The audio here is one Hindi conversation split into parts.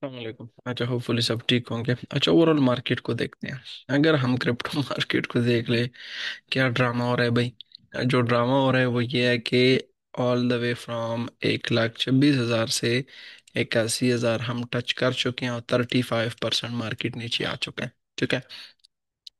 वालेकुम। अच्छा, होपफुली सब ठीक होंगे। अच्छा, ओवरऑल मार्केट को देखते हैं। अगर हम क्रिप्टो मार्केट को देख ले, क्या ड्रामा हो रहा है भाई। जो ड्रामा हो रहा है वो ये है कि ऑल द वे फ्रॉम 1,26,000 से 81,000 हम टच कर चुके हैं और 35% मार्केट नीचे आ चुके हैं। ठीक है।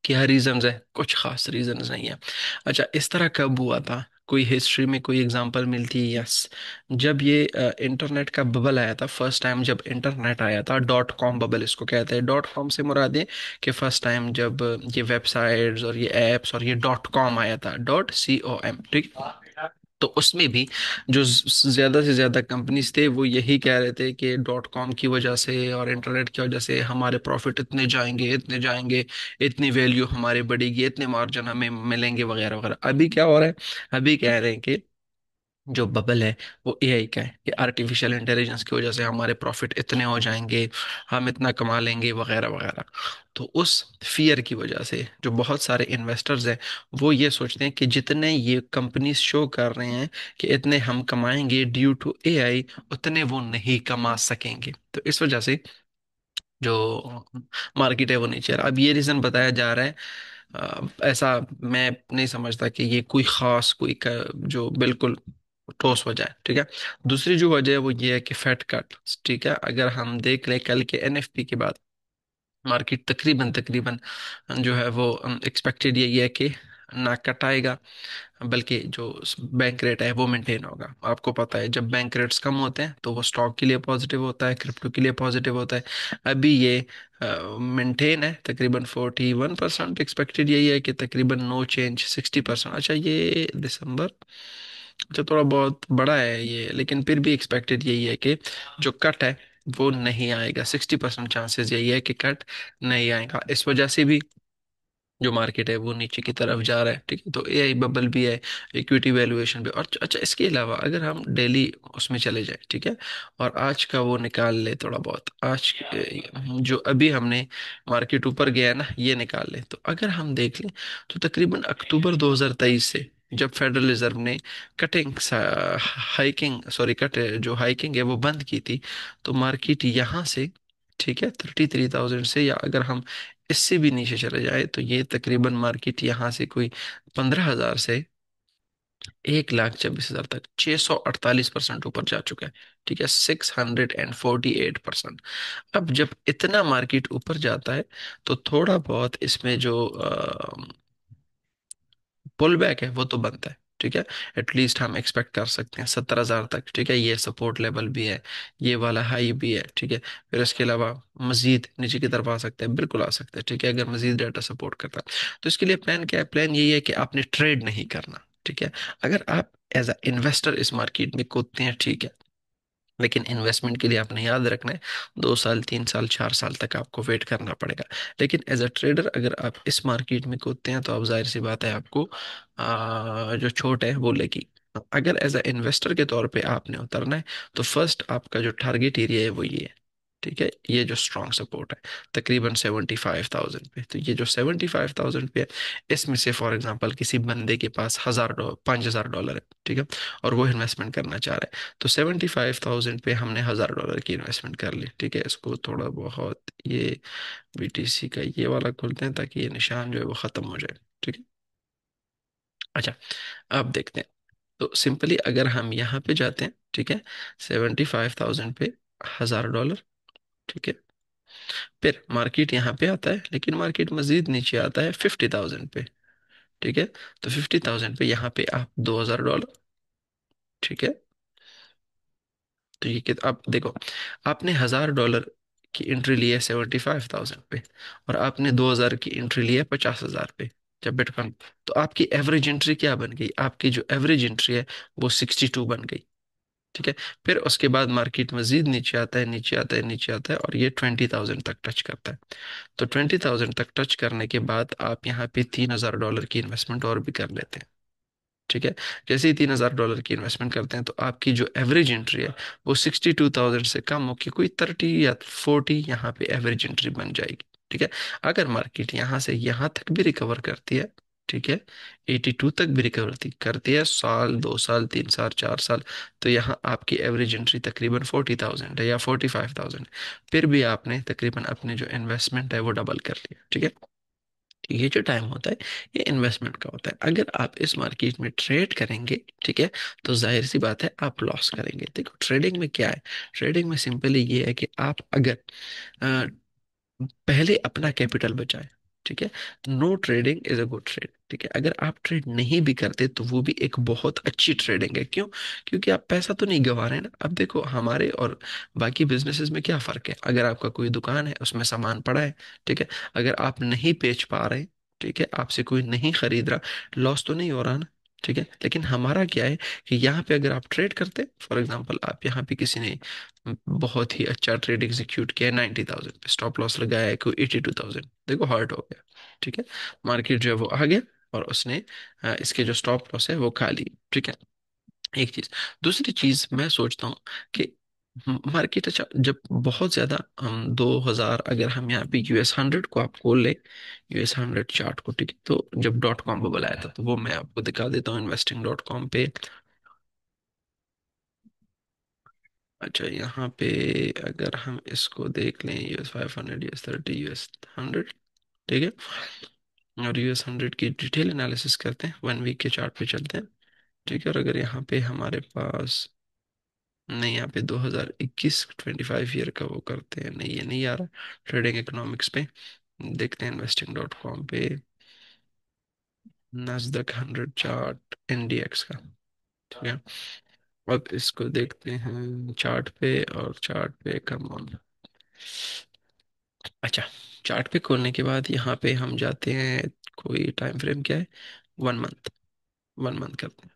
क्या रीजंस है? कुछ खास रीजंस नहीं है। अच्छा, इस तरह कब हुआ था? कोई हिस्ट्री में कोई एग्जांपल मिलती है? यस। जब ये इंटरनेट का बबल आया था, फर्स्ट टाइम जब इंटरनेट आया था, डॉट कॉम बबल इसको कहते हैं। डॉट कॉम से मुराद है कि फर्स्ट टाइम जब ये वेबसाइट्स और ये एप्स और ये डॉट कॉम आया था, डॉट COM, ठीक। तो उसमें भी जो ज्यादा से ज्यादा कंपनीज थे वो यही कह रहे थे कि डॉट कॉम की वजह से और इंटरनेट की वजह से हमारे प्रॉफिट इतने जाएंगे, इतने जाएंगे, इतनी वैल्यू हमारे बढ़ेगी, इतने मार्जिन हमें मिलेंगे, वगैरह वगैरह। अभी क्या हो रहा है? अभी कह रहे हैं कि जो बबल है वो AI का है कि आर्टिफिशियल इंटेलिजेंस की वजह से हमारे प्रॉफिट इतने हो जाएंगे, हम इतना कमा लेंगे, वगैरह वगैरह। तो उस फियर की वजह से जो बहुत सारे इन्वेस्टर्स हैं वो ये सोचते हैं कि जितने ये कंपनीज शो कर रहे हैं कि इतने हम कमाएंगे ड्यू टू AI, उतने वो नहीं कमा सकेंगे। तो इस वजह से जो मार्केट है वो नीचे आ रहा है। अब ये रीजन बताया जा रहा है। ऐसा मैं नहीं समझता कि ये कोई खास जो बिल्कुल ठोस वजह है। ठीक है। दूसरी जो वजह है वो ये है कि फैट कट। ठीक है। अगर हम देख लें कल के NFP के बाद मार्केट तकरीबन तकरीबन जो है वो एक्सपेक्टेड यही है कि ना कट आएगा, बल्कि जो बैंक रेट है वो मेंटेन होगा। आपको पता है जब बैंक रेट्स कम होते हैं तो वो स्टॉक के लिए पॉजिटिव होता है, क्रिप्टो के लिए पॉजिटिव होता है। अभी ये मेंटेन है तकरीबन 41%। एक्सपेक्टेड यही है कि तकरीबन नो चेंज 60%। अच्छा, ये दिसंबर, अच्छा थोड़ा बहुत बड़ा है ये, लेकिन फिर भी एक्सपेक्टेड यही है कि जो कट है वो नहीं आएगा। 60% चांसेस यही है कि कट नहीं आएगा। इस वजह से भी जो मार्केट है वो नीचे की तरफ जा रहा है। ठीक है। तो AI बबल भी है, इक्विटी वैल्यूएशन भी। और अच्छा, इसके अलावा अगर हम डेली उसमें चले जाए, ठीक है, और आज का वो निकाल ले थोड़ा बहुत, आज जो अभी हमने मार्केट ऊपर गया है ना, ये निकाल ले, तो अगर हम देख लें तो तकरीबन अक्टूबर 2023 से जब फेडरल रिजर्व ने कटिंग हाइकिंग सॉरी कट जो हाइकिंग है वो बंद की थी, तो मार्केट यहाँ से, ठीक है, 33,000 से, या अगर हम इससे भी नीचे चले जाए तो ये तकरीबन मार्केट यहाँ से कोई 15,000 से 1,26,000 तक 648% ऊपर जा चुका है। ठीक है, 648%। अब जब इतना मार्केट ऊपर जाता है तो थोड़ा बहुत इसमें जो पुल बैक है वो तो बनता है। ठीक है। एटलीस्ट हम एक्सपेक्ट कर सकते हैं 17,000 तक। ठीक है, ये सपोर्ट लेवल भी है, ये वाला हाई भी है। ठीक है। फिर इसके अलावा मजीद नीचे की तरफ आ सकते हैं, बिल्कुल आ सकते हैं। ठीक है, अगर मजीद डाटा सपोर्ट करता है तो इसके लिए प्लान क्या है? प्लान यही है कि आपने ट्रेड नहीं करना। ठीक है। अगर आप एज अ इन्वेस्टर इस मार्केट में कूदते हैं, ठीक है, लेकिन इन्वेस्टमेंट के लिए आपने याद रखना है 2 साल, 3 साल, 4 साल तक आपको वेट करना पड़ेगा। लेकिन एज अ ट्रेडर अगर आप इस मार्केट में कूदते हैं तो अब जाहिर सी बात है आपको जो छूट है वो लेगी। अगर एज अ इन्वेस्टर के तौर पे आपने उतरना है तो फर्स्ट आपका जो टारगेट एरिया है वो ये है। ठीक है, ये जो स्ट्रॉन्ग सपोर्ट है तकरीबन 75,000 पे, तो ये जो 75,000 पे है, इसमें से फॉर एग्जांपल किसी बंदे के पास $1,000 $5,000 है, ठीक है, और वो इन्वेस्टमेंट करना चाह रहा है, तो 75,000 पे हमने $1,000 की इन्वेस्टमेंट कर ली। ठीक है, इसको थोड़ा बहुत ये BTC का ये वाला खोलते हैं ताकि ये निशान जो है वो ख़त्म हो जाए। ठीक है। अच्छा, अब देखते हैं। तो सिंपली अगर हम यहाँ पे जाते हैं, ठीक है, 75,000 पे $1,000, ठीक है, फिर मार्केट यहाँ पे आता है, लेकिन मार्केट मजीद नीचे आता है 50,000 पे। ठीक है। तो 50,000 पे यहाँ पे आप $2,000, ठीक है। तो ये आप देखो, आपने $1,000 की एंट्री ली है 75,000 पे, और आपने 2,000 की एंट्री ली है 50,000 पे जब बिटकॉइन। तो आपकी एवरेज एंट्री क्या बन गई? आपकी जो एवरेज एंट्री है वो 62 बन गई। ठीक है। फिर उसके बाद मार्केट मजीद नीचे आता है, नीचे आता है, नीचे आता है, और ये 20,000 तक टच करता है। तो 20,000 तक टच करने के बाद आप यहाँ पे $3,000 की इन्वेस्टमेंट और भी कर लेते हैं। ठीक है। जैसे ही $3,000 की इन्वेस्टमेंट करते हैं तो आपकी जो एवरेज एंट्री है वो 62,000 से कम होकर कोई 30 या 40 यहाँ पे एवरेज एंट्री बन जाएगी। ठीक है। अगर मार्केट यहाँ से यहाँ तक भी रिकवर करती है, ठीक है, 82 तक भी रिकवर करती है, साल, 2 साल, 3 साल, 4 साल, तो यहाँ आपकी एवरेज एंट्री तकरीबन 40,000 है या 45,000 है। फिर भी आपने तकरीबन अपने जो इन्वेस्टमेंट है वो डबल कर लिया। ठीक है, ये जो टाइम होता है ये इन्वेस्टमेंट का होता है। अगर आप इस मार्केट में ट्रेड करेंगे, ठीक है, तो जाहिर सी बात है आप लॉस करेंगे। देखो ट्रेडिंग में क्या है, ट्रेडिंग में सिंपली ये है कि आप अगर पहले अपना कैपिटल बचाएं। ठीक है, no trading is a good trade. ठीक है, अगर आप ट्रेड नहीं भी करते तो वो भी एक बहुत अच्छी ट्रेडिंग है। क्यों? क्योंकि आप पैसा तो नहीं गंवा रहे हैं ना। अब देखो हमारे और बाकी बिजनेसेस में क्या फर्क है। अगर आपका कोई दुकान है उसमें सामान पड़ा है, ठीक है, अगर आप नहीं बेच पा रहे, ठीक है, आपसे कोई नहीं खरीद रहा, लॉस तो नहीं हो रहा ना। ठीक है, लेकिन हमारा क्या है कि यहाँ पे अगर आप ट्रेड करते, फॉर एग्जांपल आप यहाँ पे किसी ने बहुत ही अच्छा ट्रेड एग्जीक्यूट किया 90,000, स्टॉप लॉस लगाया है कोई 82,000, देखो हर्ट हो गया। ठीक है, मार्केट जो है वो आ गया और उसने इसके जो स्टॉप लॉस है वो खा ली। ठीक है, एक चीज। दूसरी चीज मैं सोचता हूँ कि मार्केट अच्छा जब बहुत ज्यादा हम 2,000, अगर हम यहाँ पे US 100 को आप खोल ले, US 100 चार्ट को, ठीक है, तो जब डॉट कॉम बबल आया था तो वो मैं आपको दिखा देता हूँ investing.com पे। अच्छा यहाँ पे अगर हम इसको देख लें, US 500, US 30, US 100, ठीक है, और US 100 की डिटेल एनालिसिस करते हैं, 1 वीक के चार्ट पे चलते हैं। ठीक है, और अगर यहाँ पे हमारे पास, नहीं यहाँ पे 2021 25 ईयर का वो करते हैं, नहीं ये नहीं आ रहा। ट्रेडिंग इकोनॉमिक्स पे देखते हैं, investing.com पे Nasdaq 100 चार्ट NDX का। ठीक है, अब इसको देखते हैं चार्ट पे, और चार्ट पे कम ऑन। अच्छा, चार्ट पे खोलने के बाद यहाँ पे हम जाते हैं, कोई टाइम फ्रेम क्या है, 1 मंथ। 1 मंथ करते हैं,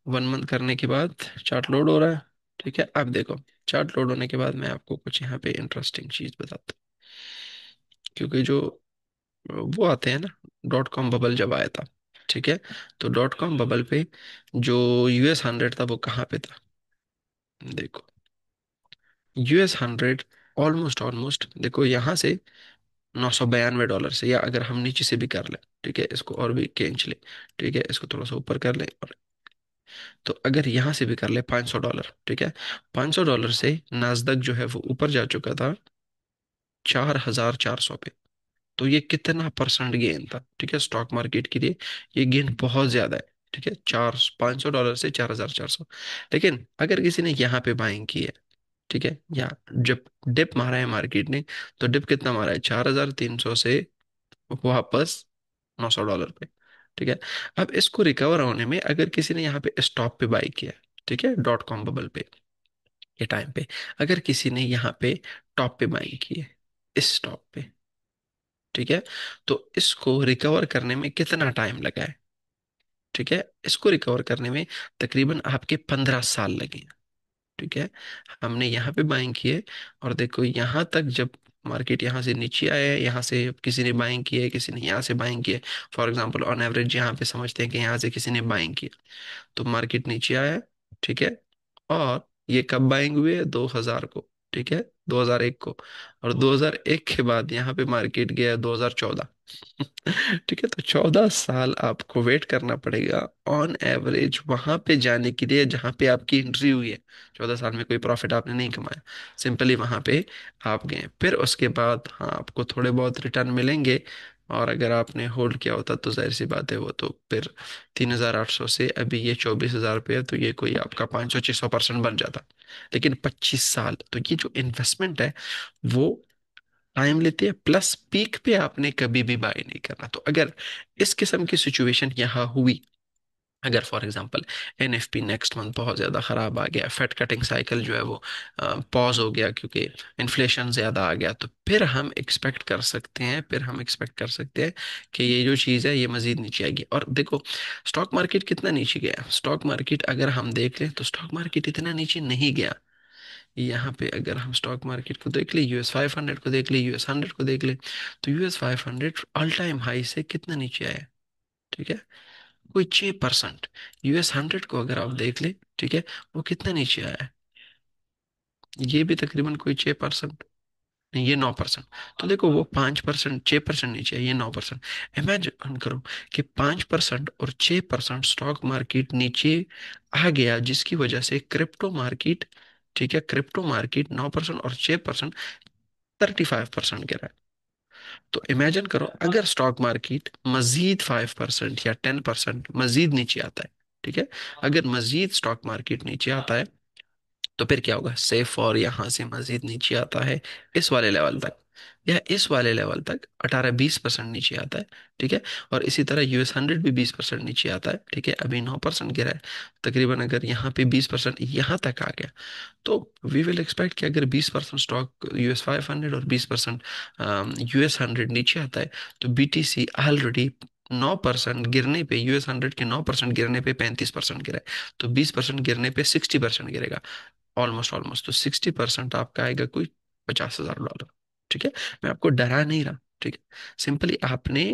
1 मंथ करने के बाद चार्ट लोड हो रहा है। ठीक है, अब देखो चार्ट लोड होने के बाद मैं आपको कुछ यहाँ पे इंटरेस्टिंग चीज बताता हूँ, क्योंकि जो वो आते हैं ना, डॉट कॉम बबल जब आया था, ठीक है, तो डॉट कॉम बबल पे जो US 100 था वो कहाँ पे था, देखो US 100 ऑलमोस्ट ऑलमोस्ट देखो यहाँ से $992 से, या अगर हम नीचे से भी कर ले, ठीक है, इसको और भी खींच ले, ठीक है, इसको थोड़ा सा ऊपर कर ले, और तो अगर यहाँ से भी कर ले $500, ठीक है, $500 से नाजदक जो है वो ऊपर जा चुका था 4,400 पे। तो ये कितना परसेंट गेन था, ठीक है, स्टॉक मार्केट के लिए ये गेन बहुत ज्यादा है। ठीक है, चार $500 से 4,400। लेकिन अगर किसी ने यहाँ पे बाइंग की है, ठीक है, या जब डिप मारा है मार्केट ने, तो डिप कितना मारा है, 4,300 से वापस $900 पे। ठीक है, अब इसको रिकवर होने में अगर किसी ने यहाँ पे स्टॉप पे बाई किया, ठीक है, डॉट कॉम बबल पे के टाइम पे, अगर किसी ने यहाँ पे टॉप पे बाई की है, इस स्टॉप पे, ठीक है, तो इसको रिकवर करने में कितना टाइम लगा है, ठीक है, इसको रिकवर करने में तकरीबन आपके 15 साल लगे। ठीक है, हमने यहाँ पे बाइंग की है, और देखो यहाँ तक जब मार्केट यहाँ से नीचे आया है, यहाँ से किसी ने बाइंग की है, किसी ने यहाँ से बाइंग की है, फॉर एग्जांपल ऑन एवरेज यहाँ पे समझते हैं कि यहाँ से किसी ने बाइंग की है, तो मार्केट नीचे आया है। ठीक है, और ये कब बाइंग हुई है, 2000 को, ठीक है, 2001 को, और 2001 के बाद यहाँ पे मार्केट गया 2014। ठीक है, तो 14 साल आपको वेट करना पड़ेगा ऑन एवरेज वहां पे जाने के लिए जहां पे आपकी एंट्री हुई है। 14 साल में कोई प्रॉफिट आपने नहीं कमाया, सिंपली वहां पे आप गए, फिर उसके बाद हाँ आपको थोड़े बहुत रिटर्न मिलेंगे। और अगर आपने होल्ड किया होता तो जाहिर सी बात है वो तो फिर 3,800 से अभी ये 24,000 पे है, तो ये कोई आपका 500-600% बन जाता। लेकिन 25 साल, तो ये जो इन्वेस्टमेंट है वो टाइम लेती है, प्लस पीक पे आपने कभी भी बाय नहीं करना। तो अगर इस किस्म की सिचुएशन यहाँ हुई, अगर for example NFP next month बहुत ज़्यादा ख़राब आ गया, फेड कटिंग साइकिल जो है वो पॉज हो गया क्योंकि इन्फ्लेशन ज़्यादा आ गया, तो फिर हम एक्सपेक्ट कर सकते हैं, कि ये जो चीज़ है ये मज़ीद नीचे आएगी। और देखो स्टॉक मार्केट कितना नीचे गया, स्टॉक मार्केट अगर हम देख लें तो स्टॉक मार्केट इतना नीचे नहीं गया। यहाँ पे अगर हम स्टॉक मार्केट को देख ले, US 500 को देख ले, US 100 को देख ले, तो US 500 ऑल टाइम हाई से कितना नीचे आया है, ठीक है, कोई 6%। US 100 को अगर आप देख ले, ठीक है, वो कितना नीचे आया है, ये भी तकरीबन कोई 6%। नहीं ये 9%। तो देखो वो 5%, 6% नीचे है, ये 9%। इमेजिन करो कि 5% और 6% स्टॉक मार्केट नीचे आ गया, जिसकी वजह से क्रिप्टो मार्केट, ठीक है, क्रिप्टो मार्केट 9% और 6%, 35% गिरा है। तो इमेजिन करो अगर स्टॉक मार्केट मजीद 5% या 10% मजीद नीचे आता है, ठीक है, अगर मजीद स्टॉक मार्केट नीचे आता है, तो फिर क्या होगा? सेफ और यहाँ से मजीद नीचे आता है इस वाले लेवल तक, या इस वाले लेवल तक 18-20% नीचे आता है, ठीक है। और इसी तरह US 100 भी 20% नीचे आता है, ठीक है, अभी 9% गिरा है। तकरीबन अगर यहाँ पे 20% यहाँ तक आ गया, तो वी विल एक्सपेक्ट कि अगर 20% स्टॉक US 500 और 20% US 100 नीचे आता है, तो BTC ऑलरेडी 9% गिरने पे, US 100 के 9% गिरने पे 35% गिरा है, तो 20% गिरने पे 60% गिरेगा। ऑलमोस्ट ऑलमोस्ट तो 60% आपका आएगा कोई $50,000, ठीक है। मैं आपको डरा नहीं रहा, ठीक है। सिंपली आपने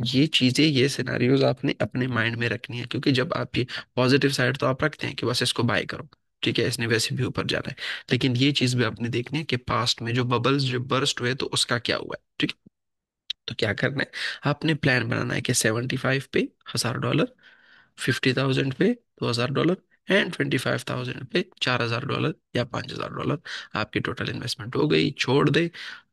ये चीजें, ये सिनारियोज आपने अपने माइंड में रखनी है, क्योंकि जब आप ये पॉजिटिव साइड तो आप रखते हैं कि बस इसको बाय करो, ठीक है, इसने वैसे भी ऊपर जाना है, लेकिन ये चीज भी आपने देखनी है कि पास्ट में जो बबल्स जो बर्स्ट हुए तो उसका क्या हुआ है, ठीक है। तो क्या करना है, आपने प्लान बनाना है कि 75 पे $1,000, 50,000 पे $2,000, एंड 25,000 पे $4,000 या $5,000 आपकी टोटल इन्वेस्टमेंट हो गई। छोड़ दे,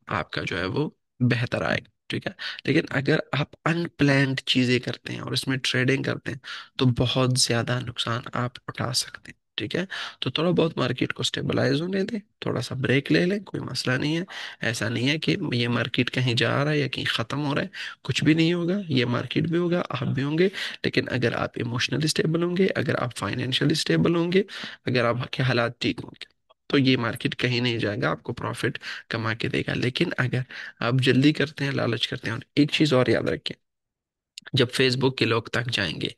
आपका जो है वो बेहतर आएगा, ठीक है। लेकिन अगर आप अनप्लान्ड चीजें करते हैं और इसमें ट्रेडिंग करते हैं, तो बहुत ज्यादा नुकसान आप उठा सकते हैं, ठीक है। तो थोड़ा बहुत मार्केट को स्टेबलाइज होने दें, थोड़ा सा ब्रेक ले लें, कोई मसला नहीं है। ऐसा नहीं है कि ये मार्केट कहीं जा रहा है या कहीं खत्म हो रहा है, कुछ भी नहीं होगा, ये मार्केट भी होगा, आप भी होंगे। लेकिन अगर आप इमोशनली स्टेबल होंगे, अगर आप फाइनेंशियली स्टेबल होंगे, अगर आपके हालात ठीक होंगे, तो ये मार्केट कहीं नहीं जाएगा, आपको प्रॉफिट कमा के देगा। लेकिन अगर आप जल्दी करते हैं, लालच करते हैं, और एक चीज और याद रखें, जब फेसबुक के लोग थक जाएंगे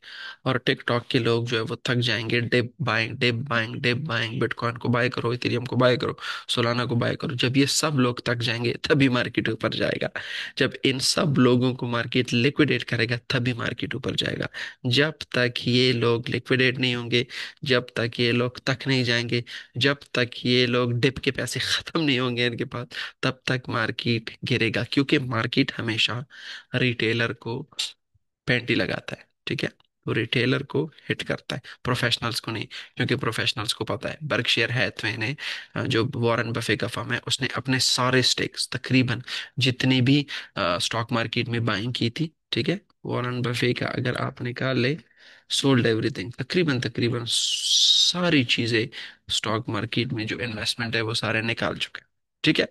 और टिकटॉक के लोग जो है वो थक जाएंगे, dip buying, dip buying, dip buying, bitcoin को बाय करो, इथेरियम को बाय करो, सोलाना को बाय करो, जब ये सब लोग थक जाएंगे तभी मार्केट ऊपर जाएगा। जब इन सब लोगों को मार्केट लिक्विडेट करेगा तभी मार्केट ऊपर जाएगा। जब तक ये लोग लिक्विडेट नहीं होंगे, जब तक ये लोग तक नहीं जाएंगे, जब तक ये लोग डिप के पैसे खत्म नहीं होंगे इनके पास, तब तक मार्केट गिरेगा, क्योंकि मार्केट हमेशा रिटेलर को पेंटी लगाता है, ठीक है। वो रिटेलर को हिट करता है, प्रोफेशनल्स को नहीं, क्योंकि प्रोफेशनल्स को पता है बर्कशायर हैथवे ने, जो वॉरेन बफे का फर्म है, उसने अपने सारे स्टेक्स तकरीबन जितनी भी स्टॉक मार्केट में बाइंग की थी, ठीक है, वॉरेन बफे का अगर आप निकाल ले, सोल्ड एवरीथिंग, तकरीबन तकरीबन सारी चीजें स्टॉक मार्केट में जो इन्वेस्टमेंट है वो सारे निकाल चुके हैं, ठीक है।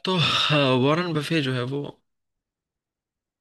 तो वॉरेन बफे जो है वो,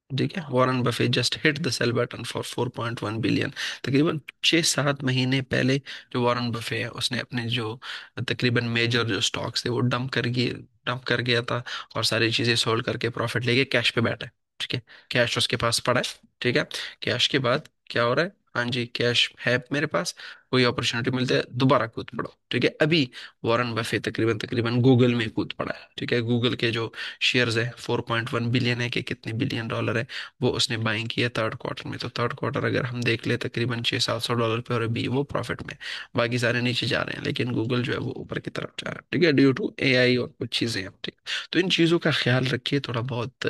ठीक है, Warren Buffett just hit the sell button for 4.1 billion. तकरीबन 6-7 महीने पहले जो वॉरेन बफे है, उसने अपने जो तकरीबन मेजर जो स्टॉक्स थे वो डंप कर गया था, और सारी चीजें सोल्ड करके प्रॉफिट लेके कैश पे बैठा है, ठीक है। कैश उसके पास पड़ा है, ठीक है। कैश के बाद क्या हो रहा है? हाँ जी, कैश है मेरे पास, कोई अपॉर्चुनिटी मिलती है दोबारा कूद पड़ो, ठीक है। अभी वॉरेन बफे तकरीबन तकरीबन गूगल में कूद पड़ा है, ठीक है। गूगल के जो शेयर्स है 4.1 बिलियन है कि कितने बिलियन डॉलर है, वो उसने बाइंग किया थर्ड क्वार्टर में। तो थर्ड क्वार्टर अगर हम देख ले तकरीबन $600-700 पे, और अभी वो प्रॉफिट में, बाकी सारे नीचे जा रहे हैं, लेकिन गूगल जो है वो ऊपर की तरफ जा रहा है, ठीक है, ड्यू टू AI और कुछ चीज़ें हैं, ठीक। तो इन चीज़ों का ख्याल रखिए थोड़ा बहुत।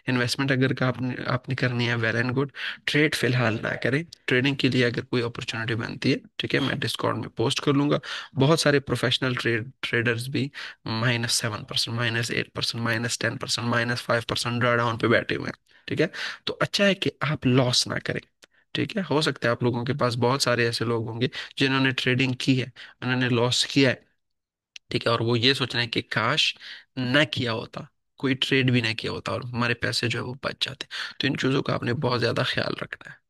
इन्वेस्टमेंट अगर का आपने आपने करनी है, वेल एंड गुड। ट्रेड फिलहाल ना करें। ट्रेडिंग के लिए अगर कोई अपॉर्चुनिटी बनती है, ठीक है, मैं डिस्कॉर्ड में पोस्ट कर लूंगा। बहुत सारे प्रोफेशनल ट्रेडर्स भी -7%, -8%, -10%, -5% ड्रा डाउन पे बैठे हुए हैं, ठीक है। तो अच्छा है कि आप लॉस ना करें, ठीक है। हो सकता है आप लोगों के पास बहुत सारे ऐसे लोग होंगे जिन्होंने ट्रेडिंग की है, उन्होंने लॉस किया है, ठीक है, और वो ये सोच रहे हैं कि काश ना किया होता, कोई ट्रेड भी ना किया होता और हमारे पैसे जो है वो बच जाते। तो इन चीज़ों का आपने बहुत ज़्यादा ख्याल रखना है।